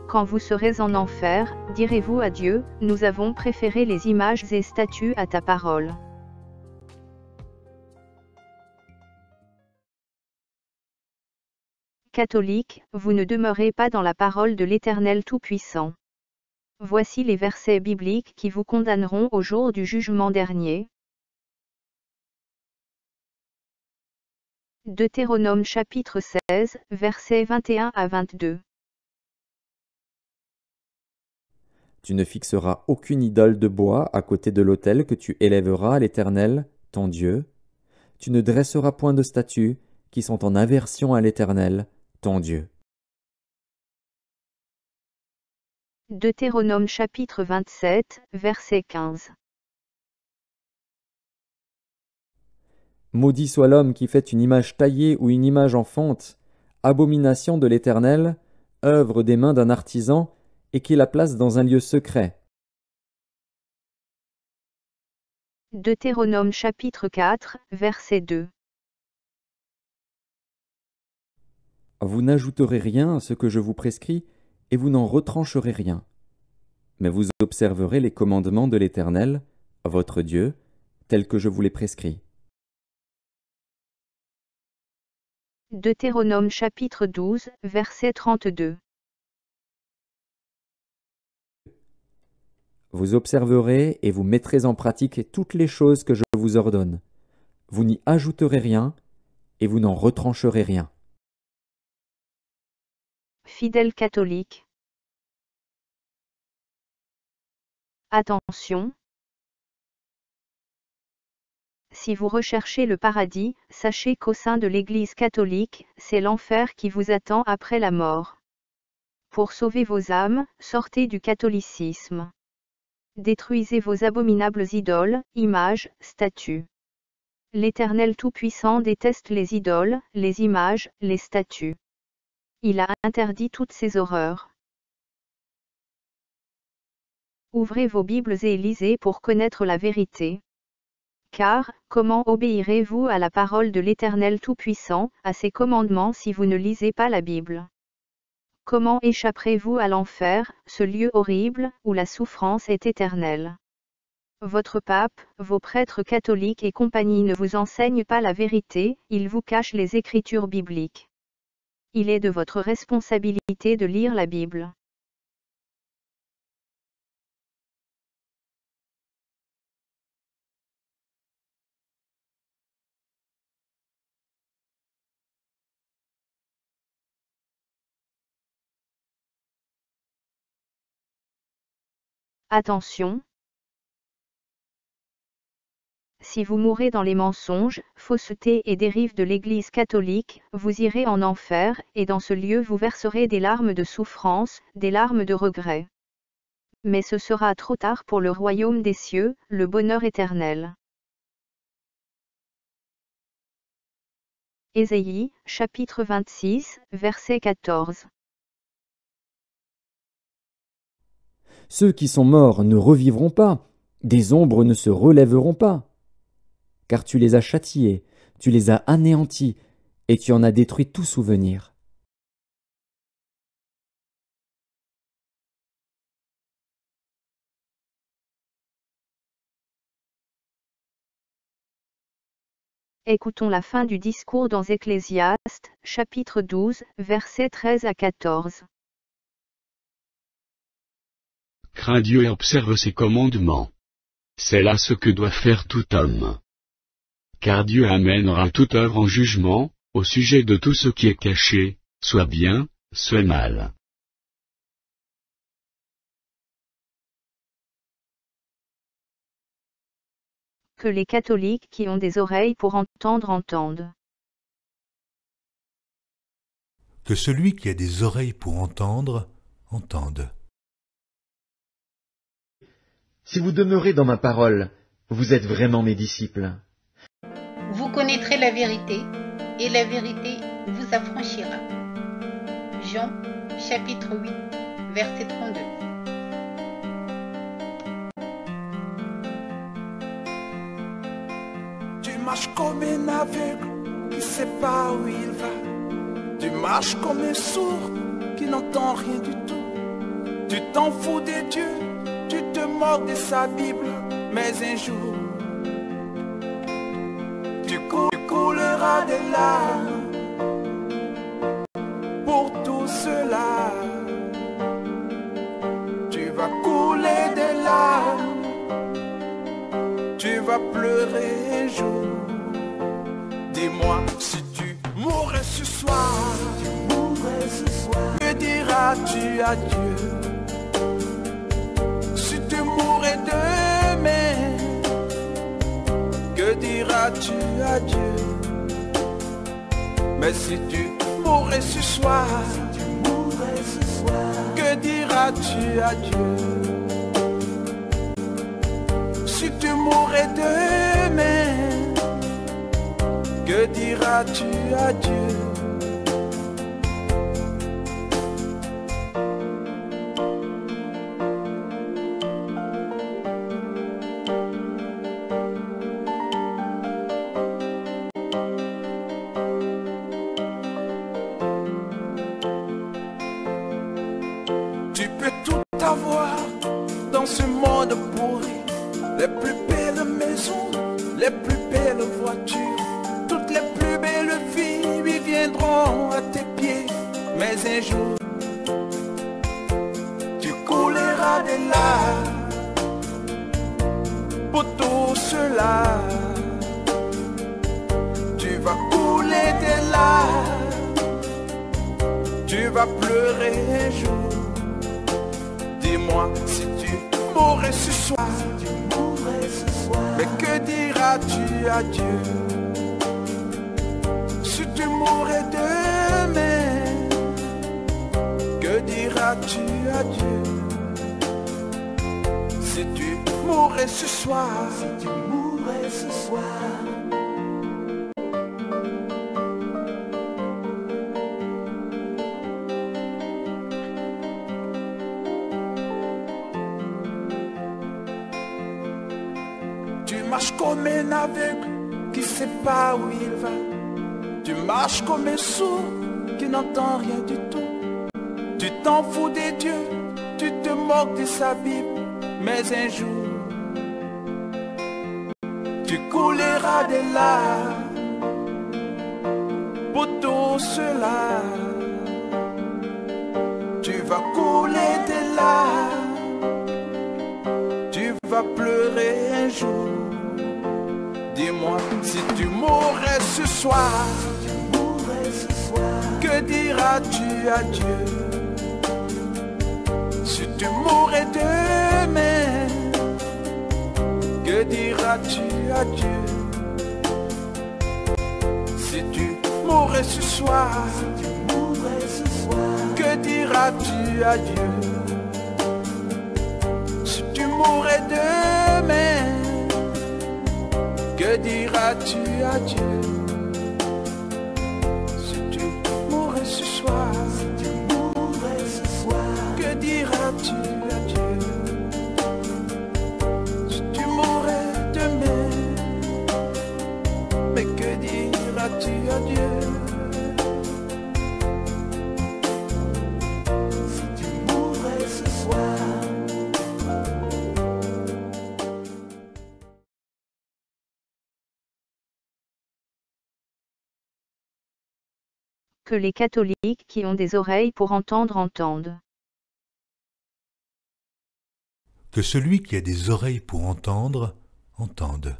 quand vous serez en enfer, direz-vous à Dieu, nous avons préféré les images et statues à ta parole. Catholiques, vous ne demeurez pas dans la parole de l'Éternel Tout-Puissant. Voici les versets bibliques qui vous condamneront au jour du jugement dernier. Deutéronome chapitre 16, versets 21 à 22. Tu ne fixeras aucune idole de bois à côté de l'autel que tu élèveras à l'Éternel, ton Dieu. Tu ne dresseras point de statues qui sont en aversion à l'Éternel, ton Dieu. Deutéronome chapitre 27, verset 15. Maudit soit l'homme qui fait une image taillée ou une image en fonte, abomination de l'Éternel, œuvre des mains d'un artisan, et qui la place dans un lieu secret. Deutéronome chapitre 4, verset 2. Vous n'ajouterez rien à ce que je vous prescris, et vous n'en retrancherez rien. Mais vous observerez les commandements de l'Éternel, votre Dieu, tels que je vous les prescris. Deutéronome chapitre 12, verset 32. Vous observerez et vous mettrez en pratique toutes les choses que je vous ordonne. Vous n'y ajouterez rien, et vous n'en retrancherez rien. Fidèles catholiques. Attention. Si vous recherchez le paradis, sachez qu'au sein de l'Église catholique, c'est l'enfer qui vous attend après la mort. Pour sauver vos âmes, sortez du catholicisme. Détruisez vos abominables idoles, images, statues. L'Éternel Tout-Puissant déteste les idoles, les images, les statues. Il a interdit toutes ces horreurs. Ouvrez vos Bibles et lisez pour connaître la vérité. Car, comment obéirez-vous à la parole de l'Éternel Tout-Puissant, à ses commandements si vous ne lisez pas la Bible? Comment échapperez-vous à l'enfer, ce lieu horrible, où la souffrance est éternelle? Votre pape, vos prêtres catholiques et compagnie ne vous enseignent pas la vérité, ils vous cachent les écritures bibliques. Il est de votre responsabilité de lire la Bible. Attention! Si vous mourrez dans les mensonges, faussetés et dérives de l'Église catholique, vous irez en enfer, et dans ce lieu vous verserez des larmes de souffrance, des larmes de regret. Mais ce sera trop tard pour le royaume des cieux, le bonheur éternel. Ésaïe, chapitre 26, verset 14. Ceux qui sont morts ne revivront pas, des ombres ne se relèveront pas. Car tu les as châtiés, tu les as anéantis, et tu en as détruit tout souvenir. Écoutons la fin du discours dans Ecclésiaste, chapitre 12, versets 13 à 14. Crains Dieu et observe ses commandements. C'est là ce que doit faire tout homme. Car Dieu amènera toute œuvre en jugement, au sujet de tout ce qui est caché, soit bien, soit mal. Que les catholiques qui ont des oreilles pour entendre entendent. Que celui qui a des oreilles pour entendre, entende. Si vous demeurez dans ma parole, vous êtes vraiment mes disciples. Vous connaîtrez la vérité, et la vérité vous affranchira. Jean, chapitre 8, verset 32. Tu marches comme un aveugle qui ne sait pas où il va. Tu marches comme un sourd qui n'entend rien du tout. Tu t'en fous des dieux, tu te moques de sa Bible, mais un jour, tu couleras des larmes pour tout cela. Tu vas couler des larmes, tu vas pleurer un jour. Dis-moi, si tu mourrais ce soir, que diras-tu à Dieu? Si tu mourrais demain, que diras-tu à Dieu? Mais si tu mourrais ce soir, que diras-tu à Dieu? Si tu mourrais demain, que diras-tu à Dieu? Tu peux tout avoir dans ce monde pourri, les plus belles maisons, les plus belles voitures, toutes les plus belles filles lui viendront à tes pieds. Mais un jour, tu couleras des larmes pour tout cela. Tu vas couler des larmes, tu vas pleurer un jour. Dis-moi, si tu mourrais ce soir, mais que diras-tu à Dieu? Si tu mourrais demain, que diras-tu à Dieu? Si tu mourrais ce soir, tu marches comme un aveugle qui ne sait pas où il va. Tu marches comme un sourd qui n'entend rien du tout. Tu t'en fous des dieux, tu te moques de sa Bible. Mais un jour, tu couleras des larmes pour tout cela. Tu vas couler des larmes, tu vas pleurer un jour. Dis-moi, si tu mourrais ce soir, que diras-tu à Dieu? Si tu mourrais demain, que diras-tu à Dieu? Si tu mourrais ce soir, que diras-tu à Dieu? Si tu mourrais demain, que diras-tu à Dieu? Si tu mourrais ce soir, que diras-tu à Dieu? Si tu mourrais demain, mais que diras-tu à Dieu? Si tu mourrais ce soir. Que les catholiques qui ont des oreilles pour entendre entendent. Que celui qui a des oreilles pour entendre, entende.